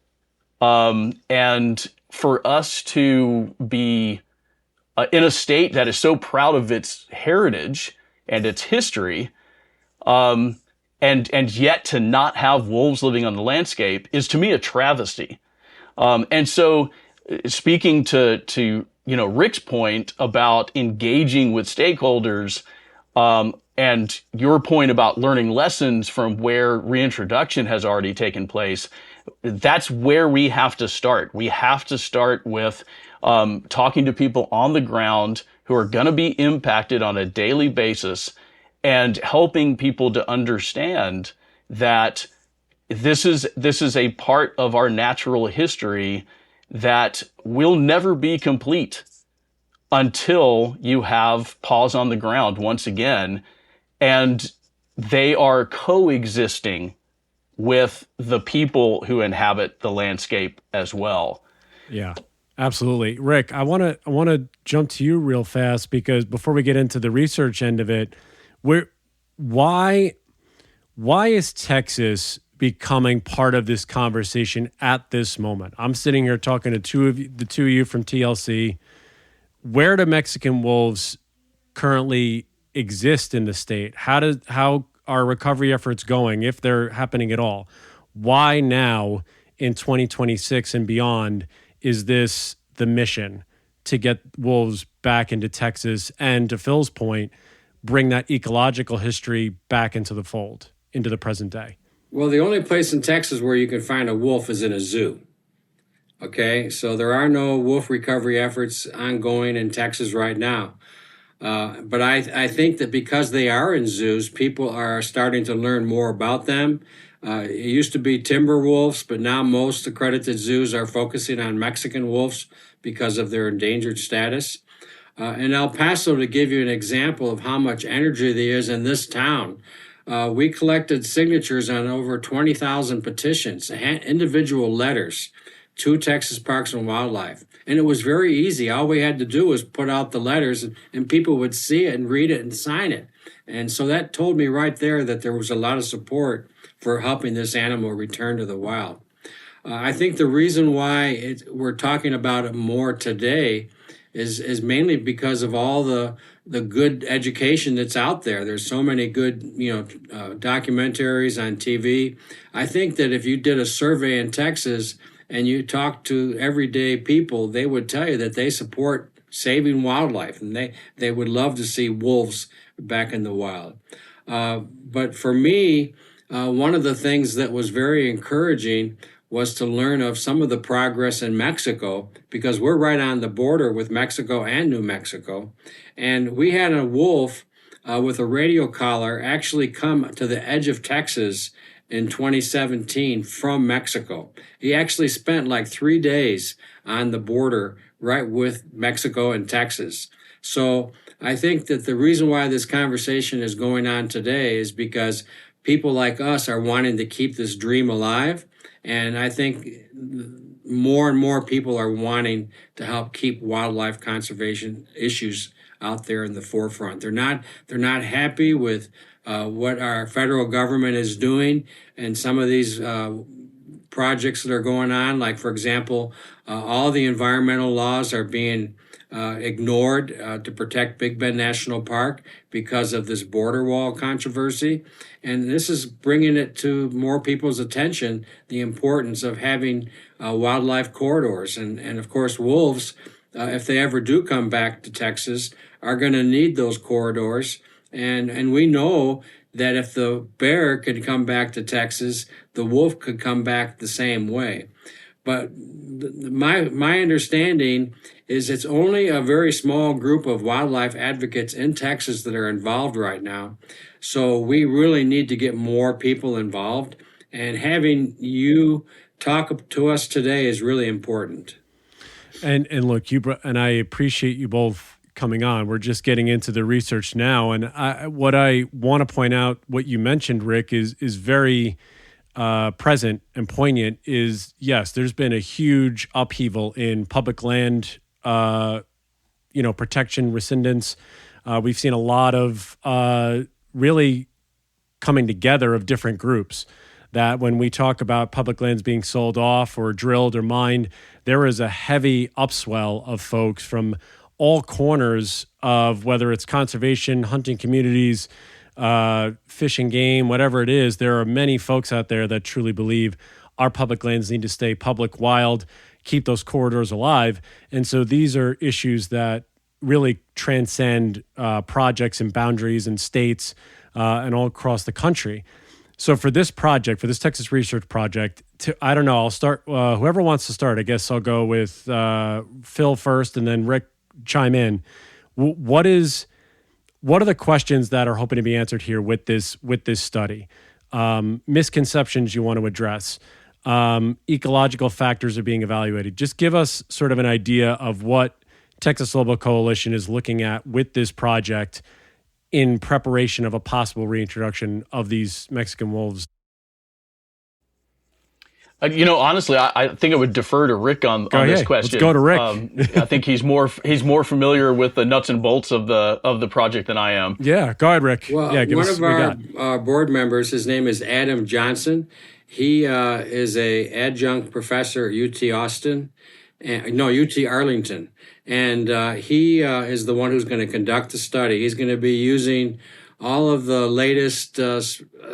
And for us to be in a state that is so proud of its heritage and its history, and yet to not have wolves living on the landscape is, to me, a travesty. And so, speaking to Rick's point about engaging with stakeholders, and your point about learning lessons from where reintroduction has already taken place, that's where we have to start. We have to start with talking to people on the ground who are going to be impacted on a daily basis, and helping people to understand that this is a part of our natural history that will never be complete until you have paws on the ground once again, and they are coexisting with the people who inhabit the landscape as well. Yeah, absolutely. Rick, I want to jump to you real fast, because before we get into the research end of it, why is Texas becoming part of this conversation at this moment? I'm sitting here talking to the two of you from TLC. Where do Mexican wolves currently exist in the state? How are recovery efforts going, if they're happening at all? Why now in 2026 and beyond is this the mission to get wolves back into Texas, and, to Phil's point, bring that ecological history back into the fold, into the present day? Well, the only place in Texas where you can find a wolf is in a zoo. Okay, so there are no wolf recovery efforts ongoing in Texas right now. But I think that because they are in zoos, people are starting to learn more about them. It used to be timber wolves, but now most accredited zoos are focusing on Mexican wolves because of their endangered status. In El Paso, to give you an example of how much energy there is in this town, we collected signatures on over 20,000 petitions, individual letters, to Texas Parks and Wildlife. And it was very easy. All we had to do was put out the letters, and people would see it and read it and sign it. And so that told me right there that there was a lot of support for helping this animal return to the wild. I think the reason why we're talking about it more today is mainly because of all the good education that's out there. There's so many good, documentaries on TV. I think that if you did a survey in Texas and you talk to everyday people, they would tell you that they support saving wildlife, and they would love to see wolves back in the wild. But for me, one of the things that was very encouraging was to learn of some of the progress in Mexico, because we're right on the border with Mexico and New Mexico. And we had a wolf with a radio collar actually come to the edge of Texas in 2017 from Mexico. He actually spent like 3 days on the border right with Mexico and Texas. So I think that the reason why this conversation is going on today is because people like us are wanting to keep this dream alive. And I think more and more people are wanting to help keep wildlife conservation issues out there in the forefront. They're not happy with what our federal government is doing, and some of these projects that are going on. Like, for example, all the environmental laws are being ignored to protect Big Bend National Park because of this border wall controversy. And this is bringing it to more people's attention, the importance of having wildlife corridors. And of course, wolves, if they ever do come back to Texas, are going to need those corridors. And we know that if the bear could come back to Texas, the wolf could come back the same way. But my understanding is it's only a very small group of wildlife advocates in Texas that are involved right now. So we really need to get more people involved. And having you talk to us today is really important. And look, and I appreciate you both coming on. We're just getting into the research now, and what I want to point out, what you mentioned, Rick, is very present and poignant. Is yes, there's been a huge upheaval in public land, protection rescindance. We've seen a lot of really coming together of different groups. That when we talk about public lands being sold off or drilled or mined, there is a heavy upswell of folks from all corners of whether it's conservation, hunting communities, fish and game, whatever it is. There are many folks out there that truly believe our public lands need to stay public, wild, keep those corridors alive. And so these are issues that really transcend projects and boundaries and states and all across the country. So for this project, for this Texas research project, I don't know, I'll start, whoever wants to start, I guess I'll go with Phil first and then Rick chime in. What are the questions that are hoping to be answered here with this study? Misconceptions you want to address, ecological factors are being evaluated. Just give us sort of an idea of what Texas Lobo Coalition is looking at with this project in preparation of a possible reintroduction of these Mexican wolves. Honestly, I think I would defer to Rick on this question. Let's go to Rick. I think he's more familiar with the nuts and bolts of the project than I am. Yeah, go ahead, Rick. Well, one of our board members, his name is Adam Johnson. He is a adjunct professor at UT Austin, UT Arlington. And he is the one who's going to conduct the study. He's going to be using all of the latest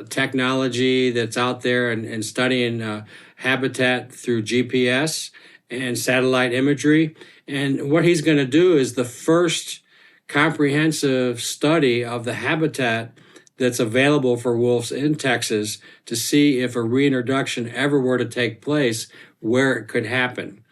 technology that's out there and studying habitat through GPS and satellite imagery. And what he's going to do is the first comprehensive study of the habitat that's available for wolves in Texas to see if a reintroduction ever were to take place, where it could happen.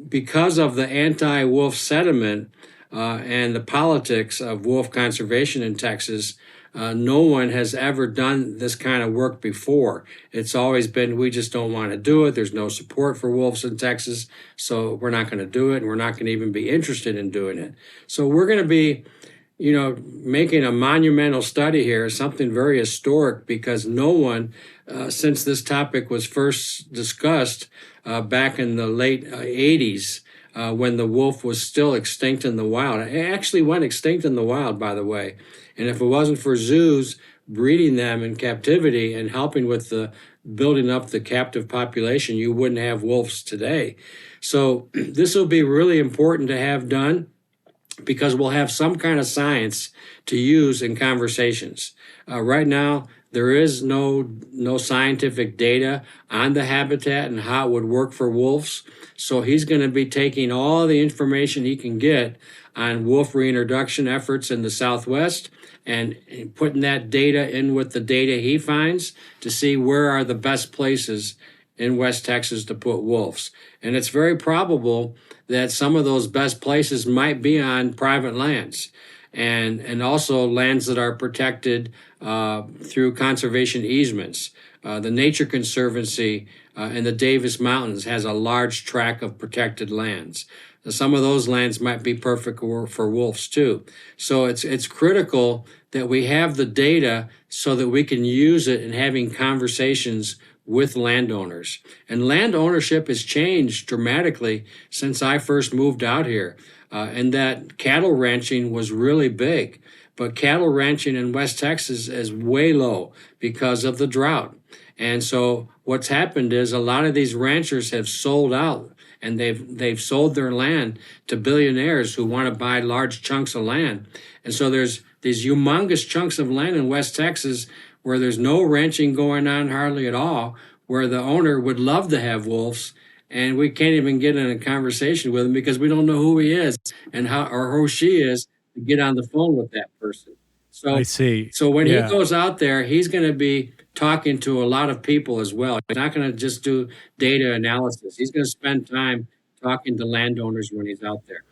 Because of the anti-wolf sentiment and the politics of wolf conservation in Texas, no one has ever done this kind of work before. It's always been, we just don't want to do it. There's no support for wolves in Texas, so we're not going to do it, and we're not going to even be interested in doing it. So we're going to be, making a monumental study here, something very historic, because no one, since this topic was first discussed back in the late 80s, when the wolf was still extinct in the wild. It actually went extinct in the wild, by the way. And if it wasn't for zoos breeding them in captivity and helping with the building up the captive population, you wouldn't have wolves today. So this will be really important to have done, because we'll have some kind of science to use in conversations. Right now, there is no scientific data on the habitat and how it would work for wolves. So he's going to be taking all the information he can get on wolf reintroduction efforts in the Southwest and putting that data in with the data he finds to see where are the best places in West Texas to put wolves. And it's very probable that some of those best places might be on private lands and also lands that are protected through conservation easements. The Nature Conservancy in the Davis Mountains has a large tract of protected lands. Some of those lands might be perfect for wolves too. So it's critical that we have the data so that we can use it in having conversations with landowners. And land ownership has changed dramatically since I first moved out here. And that cattle ranching was really big. But cattle ranching in West Texas is way low because of the drought. And so what's happened is a lot of these ranchers have sold out, and they've sold their land to billionaires who want to buy large chunks of land. And so there's these humongous chunks of land in West Texas where there's no ranching going on hardly at all, where the owner would love to have wolves, and we can't even get in a conversation with him because we don't know who he is and how or who she is to get on the phone with that person. So I see. So when he goes out there, he's going to be talking to a lot of people as well. He's not going to just do data analysis. He's going to spend time talking to landowners when he's out there.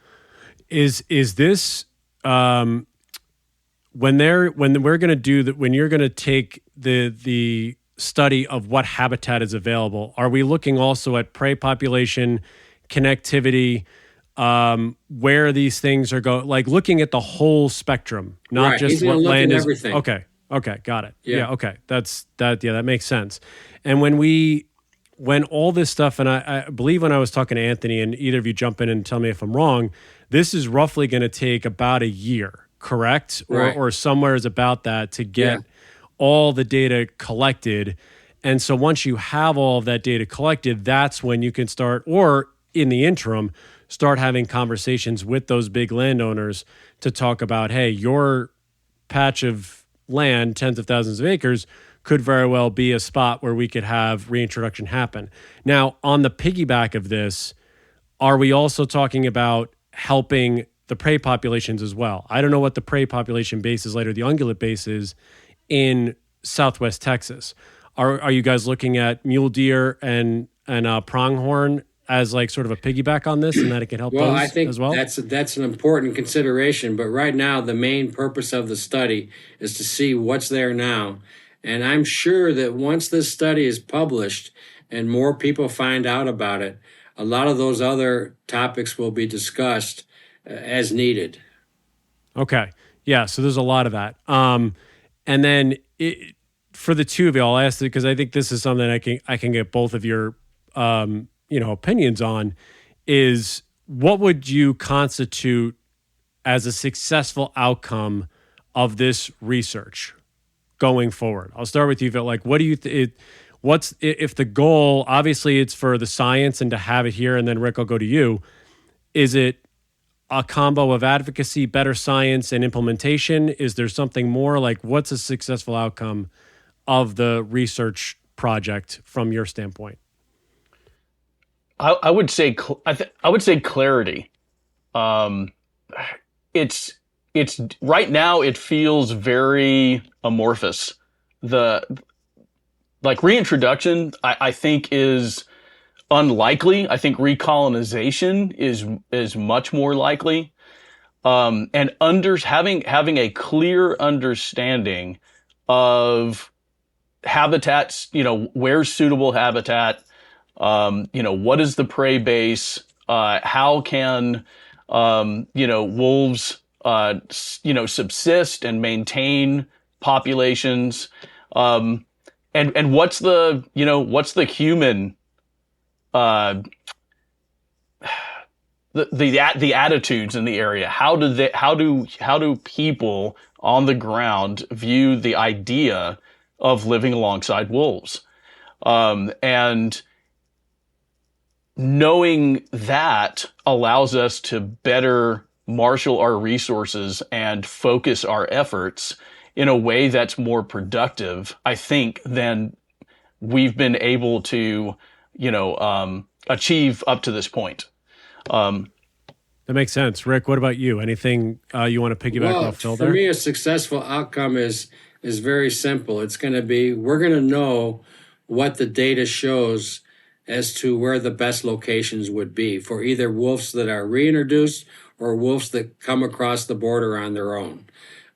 Is this when we're going to do that, when you're going to take the study of what habitat is available, are we looking also at prey population, connectivity, where these things are going, like looking at the whole spectrum, not right. just what land is? Everything. Okay, got it. Yeah, okay, that makes sense. And when all this stuff, and I believe when I was talking to Anthony, and either of you jump in and tell me if I'm wrong, this is roughly going to take about a year, correct? Right. Or somewhere is about that to get all the data collected. And so once you have all of that data collected, that's when you can start, or in the interim, start having conversations with those big landowners to talk about, hey, your patch of land, tens of thousands of acres, could very well be a spot where we could have reintroduction happen. Now, on the piggyback of this, are we also talking about helping the prey populations as well? I don't know what the prey population base is like, or the ungulate base is in Southwest Texas. Are you guys looking at mule deer and pronghorn as like sort of a piggyback on this, and that it can help those I think as well? That's an important consideration. But right now, the main purpose of the study is to see what's there now. And I'm sure that once this study is published and more people find out about it, a lot of those other topics will be discussed as needed. Okay. Yeah. So there's a lot of that. And then for the two of you, I'll ask it because I think this is something I can get both of your opinions on. Is what would you constitute as a successful outcome of this research going forward? I'll start with you, Phil. Like, what do you what's if the goal? Obviously, it's for the science and to have it here, and then Rick, I'll go to you. Is it a combo of advocacy, better science, and implementation? Is there something more? Like, what's a successful outcome of the research project from your standpoint? I would say clarity. It's right now it feels very amorphous. Reintroduction, I think is unlikely. I think recolonization is much more likely. And having a clear understanding of habitats, where's suitable habitat, what is the prey base, how can, wolves, subsist and maintain populations, and what's the human, the attitudes in the area? How do people on the ground view the idea of living alongside wolves? And knowing that allows us to better marshal our resources and focus our efforts in a way that's more productive, I think, than we've been able to, achieve up to this point. That makes sense. Rick, what about you? Anything you want to piggyback off Phil there? For me, a successful outcome is very simple. It's going to be, we're going to know what the data shows as to where the best locations would be for either wolves that are reintroduced or wolves that come across the border on their own.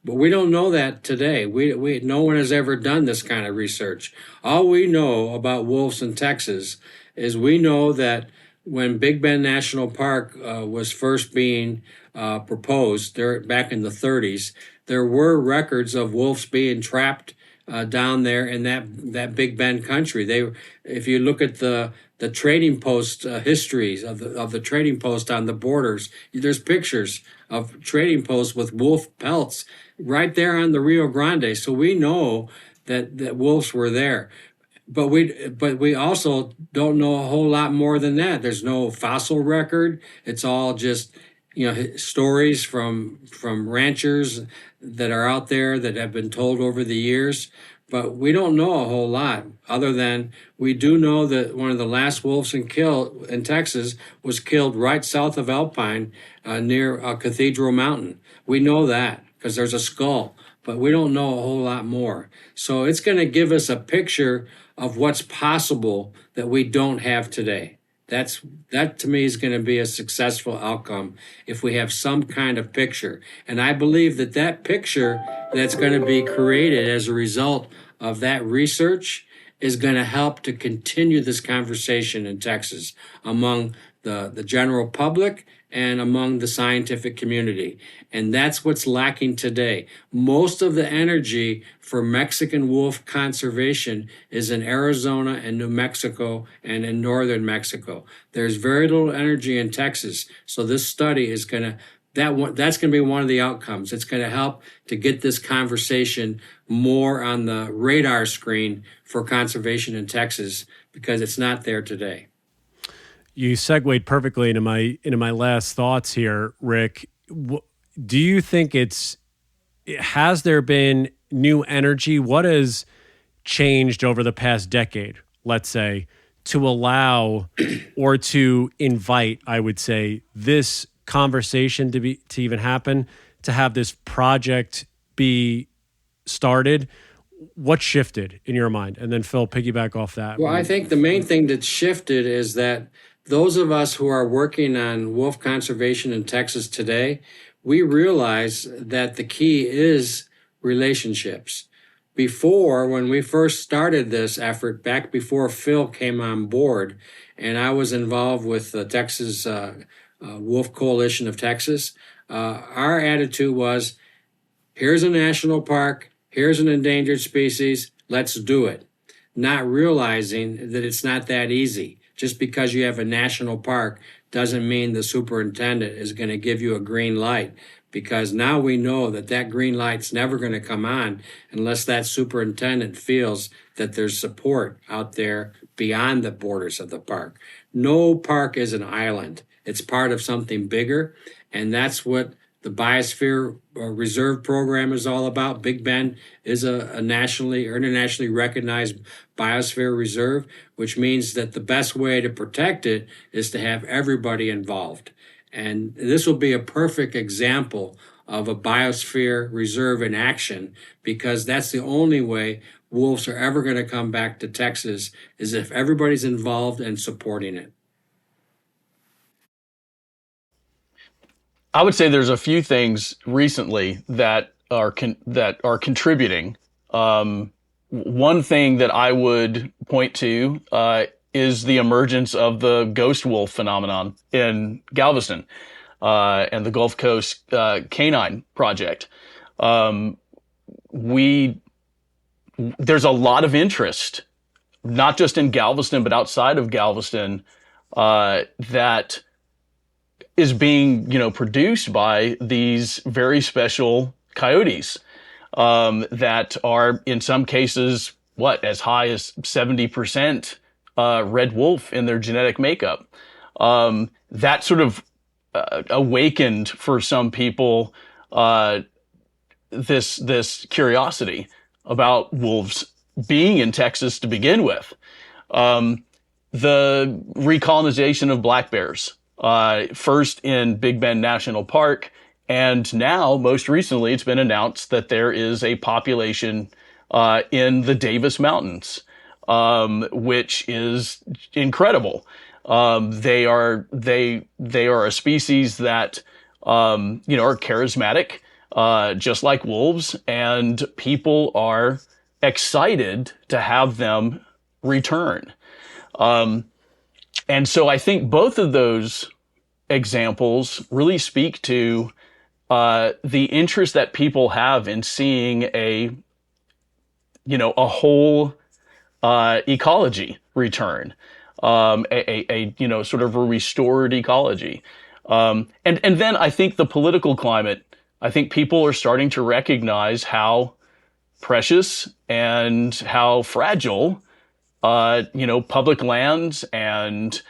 But we don't know that today. No one has ever done this kind of research. All we know about wolves in Texas is we know that when Big Bend National Park was first being proposed there back in the 30s, there were records of wolves being trapped down there in that Big Bend country. If you look at the trading post histories of the trading post on the borders, there's pictures of trading posts with wolf pelts right there on the Rio Grande. So we know that wolves were there. But we also don't know a whole lot more than that. There's no fossil record. It's all just stories from ranchers that are out there that have been told over the years. But we don't know a whole lot, other than we do know that one of the last wolves in Texas was killed right south of Alpine near Cathedral Mountain. We know that because there's a skull. but we don't know a whole lot more. So it's going to give us a picture of what's possible that we don't have today. That to me is going to be a successful outcome if we have some kind of picture. And I believe that picture that's going to be created as a result of that research is going to help to continue this conversation in Texas among the general public and among the scientific community. And that's what's lacking today. Most of the energy for Mexican wolf conservation is in Arizona and New Mexico and in northern Mexico. There's very little energy in Texas. So this study is going to, that's going to be one of the outcomes. It's going to help to get this conversation more on the radar screen for conservation in Texas because it's not there today. You segued perfectly into my last thoughts here, Rick. Do you think has there been new energy? What has changed over the past decade, let's say, to allow or to invite, I would say, this conversation to even happen, to have this project be started? What shifted in your mind? And then Phil, piggyback off that. Well, I think the main thing that shifted is that those of us who are working on wolf conservation in Texas today, we realize that the key is relationships. Before, when we first started this effort, back before Phil came on board, and I was involved with the Texas Wolf Coalition of Texas, our attitude was, here's a national park, here's an endangered species, let's do it. Not realizing that it's not that easy. Just because you have a national park doesn't mean the superintendent is going to give you a green light, because now we know that green light's never going to come on unless that superintendent feels that there's support out there beyond the borders of the park. No park is an island. It's part of something bigger, and that's what the Biosphere Reserve Program is all about. Big Bend is a nationally or internationally recognized biosphere reserve, which means that the best way to protect it is to have everybody involved. And this will be a perfect example of a biosphere reserve in action, because that's the only way wolves are ever going to come back to Texas, is if everybody's involved and supporting it. I would say there's a few things recently that are contributing. One thing that I would point to is the emergence of the ghost wolf phenomenon in Galveston and the Gulf Coast Canine Project. There's a lot of interest, not just in Galveston but outside of Galveston, that is being, produced by these very special coyotes that are in some cases, as high as 70% red wolf in their genetic makeup. That sort of awakened for some people this curiosity about wolves being in Texas to begin with. The recolonization of black bears. First in Big Bend National Park, and now, most recently, it's been announced that there is a population in the Davis Mountains, which is incredible. They are a species that are charismatic, just like wolves, and people are excited to have them return. And so I think both of those examples really speak to the interest that people have in seeing a whole ecology return, a sort of a restored ecology. And then I think the political climate, I think people are starting to recognize how precious and how fragile public lands and,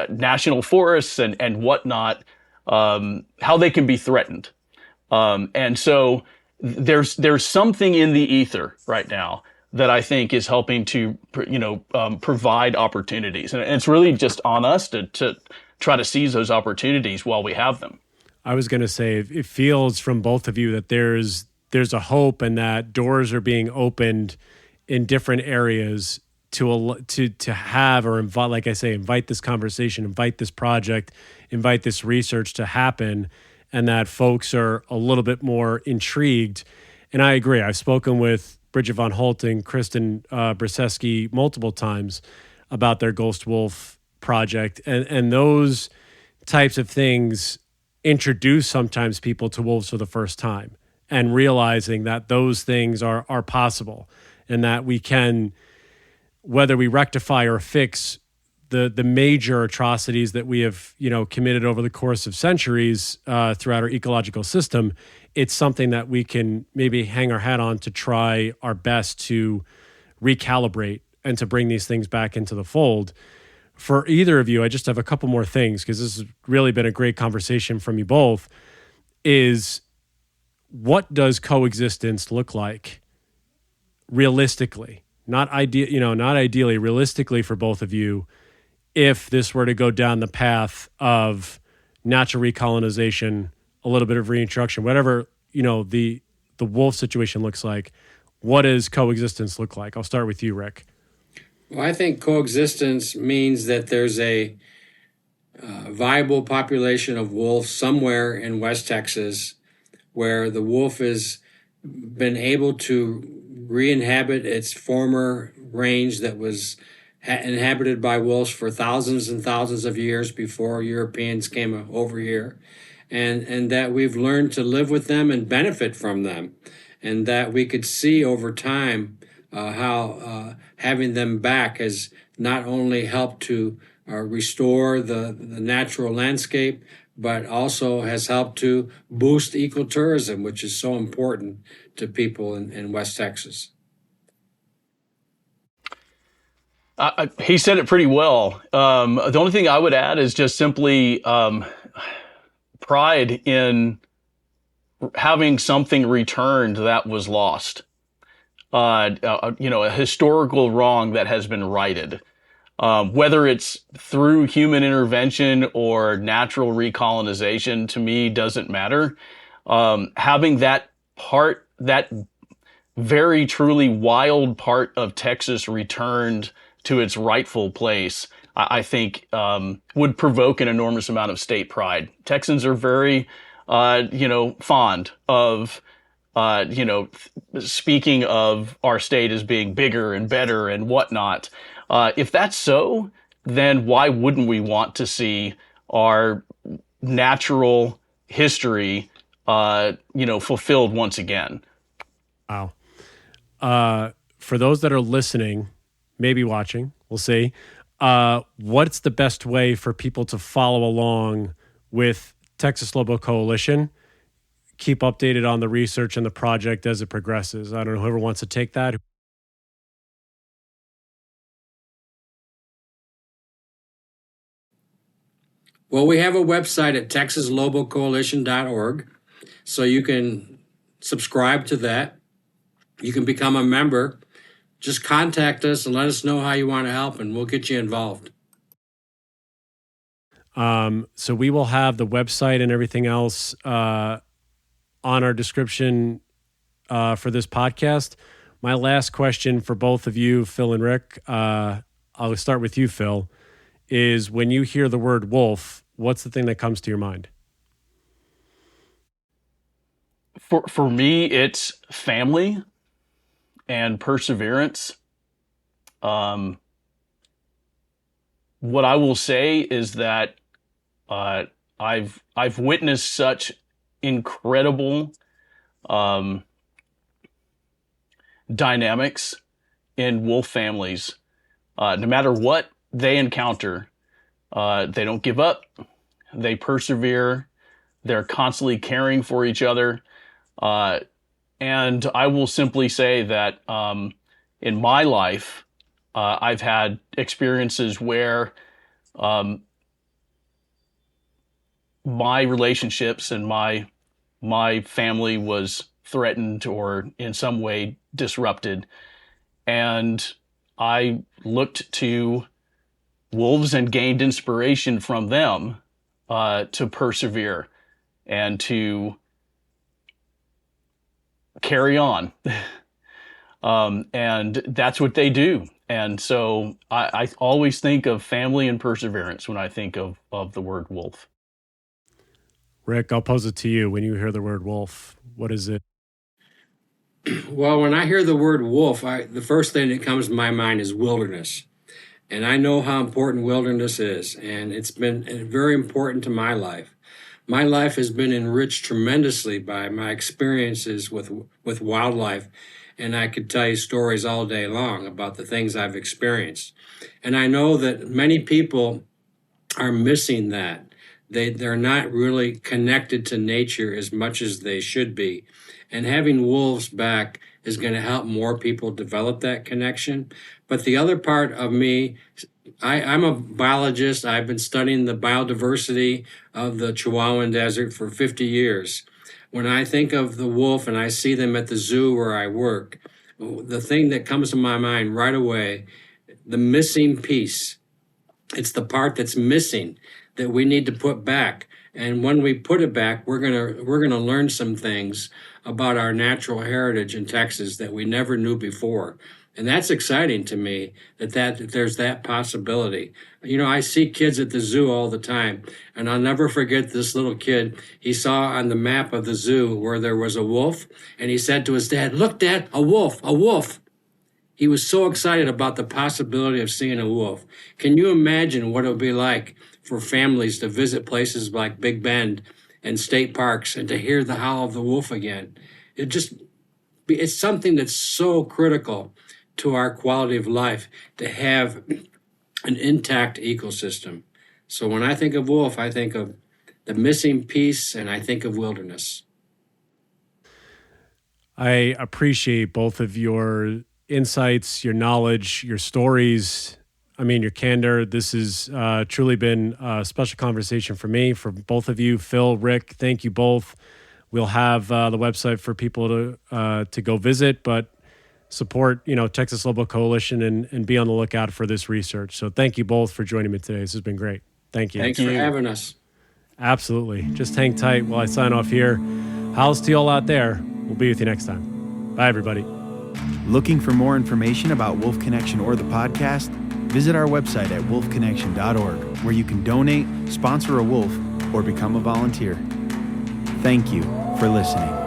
national forests and whatnot, how they can be threatened. And so there's something in the ether right now that I think is helping to, provide opportunities. And it's really just on us to try to seize those opportunities while we have them. I was going to say it feels from both of you that there's a hope and that doors are being opened in different areas to have or invite, like I say, invite this conversation, invite this project, invite this research to happen, and that folks are a little bit more intrigued. And I agree. I've spoken with Bridget Von Holt and Kristen Brzeski multiple times about their Ghost Wolf project, and those types of things introduce sometimes people to wolves for the first time, and realizing that those things are possible, and that we can, whether we rectify or fix the major atrocities that we have, committed over the course of centuries throughout our ecological system, it's something that we can maybe hang our hat on to try our best to recalibrate and to bring these things back into the fold. For either of you, I just have a couple more things, because this has really been a great conversation from you both, is what does coexistence look like realistically? Not ideally, realistically for both of you, if this were to go down the path of natural recolonization, a little bit of reintroduction, whatever, the wolf situation looks like, what does coexistence look like? I'll start with you, Rick. Well, I think coexistence means that there's a viable population of wolves somewhere in West Texas where the wolf has been able to re-inhabit its former range that was inhabited by wolves for thousands and thousands of years before Europeans came over here, and that we've learned to live with them and benefit from them, and that we could see over time how having them back has not only helped to restore the natural landscape, but also has helped to boost ecotourism, which is so important to people in West Texas. He said it pretty well. The only thing I would add is just simply pride in having something returned that was lost. A historical wrong that has been righted. Whether it's through human intervention or natural recolonization, to me, doesn't matter. Having that part, that very truly wild part of Texas returned to its rightful place, I think would provoke an enormous amount of state pride. Texans are very, fond of, speaking of our state as being bigger and better and whatnot. If that's so, then why wouldn't we want to see our natural history, fulfilled once again? Wow. For those that are listening, maybe watching, we'll see. What's the best way for people to follow along with Texas Lobo Coalition? Keep updated on the research and the project as it progresses. I don't know, whoever wants to take that. Well, we have a website at texaslobocoalition.org, so you can subscribe to that. You can become a member. Just contact us and let us know how you want to help, and we'll get you involved. So we will have the website and everything else on our description for this podcast. My last question for both of you, Phil and Rick, I'll start with you, Phil, is when you hear the word wolf, what's the thing that comes to your mind? For me, it's family and perseverance. What I will say is that I've witnessed such incredible dynamics in wolf families. No matter what they encounter, they don't give up. They persevere. They're constantly caring for each other. And I will simply say that in my life, I've had experiences where my relationships and my family was threatened or in some way disrupted. And I looked to wolves and gained inspiration from them to persevere. and to carry on. And that's what they do. And so I always think of family and perseverance when I think of the word wolf. Rick, I'll pose it to you. When you hear the word wolf, what is it? Well, when I hear the word wolf, the first thing that comes to my mind is wilderness. And I know how important wilderness is, and it's been very important to my life. My life has been enriched tremendously by my experiences with wildlife, and I could tell you stories all day long about the things I've experienced. And I know that many people are missing that. They're not really connected to nature as much as they should be. And having wolves back is going to help more people develop that connection. But the other part of me, I'm a biologist. I've been studying the biodiversity of the Chihuahuan Desert for 50 years. When I think of the wolf and I see them at the zoo where I work, the thing that comes to my mind right away, the missing piece. It's the part that's missing that we need to put back. And when we put it back, we're gonna learn some things about our natural heritage in Texas that we never knew before. And that's exciting to me that there's that possibility. You know, I see kids at the zoo all the time, and I'll never forget this little kid. He saw on the map of the zoo where there was a wolf, and he said to his dad, "Look, Dad, a wolf, a wolf." He was so excited about the possibility of seeing a wolf. Can you imagine what it would be like for families to visit places like Big Bend and state parks and to hear the howl of the wolf again? It's something that's so critical to our quality of life to have an intact ecosystem. So when I think of wolf, I think of the missing piece and I think of wilderness. I appreciate both of your insights, your knowledge, your stories. I mean, your candor. This has truly been a special conversation for me, for both of you. Phil, Rick, thank you both. We'll have the website for people to go visit, but support, Texas Lobo Coalition and be on the lookout for this research. So thank you both for joining me today. This has been great. Thank you. Thanks for having us. Absolutely. Just hang tight while I sign off here. How's to y'all out there? We'll be with you next time. Bye, everybody. Looking for more information about Wolf Connection or the podcast? Visit our website at wolfconnection.org, where you can donate, sponsor a wolf, or become a volunteer. Thank you for listening.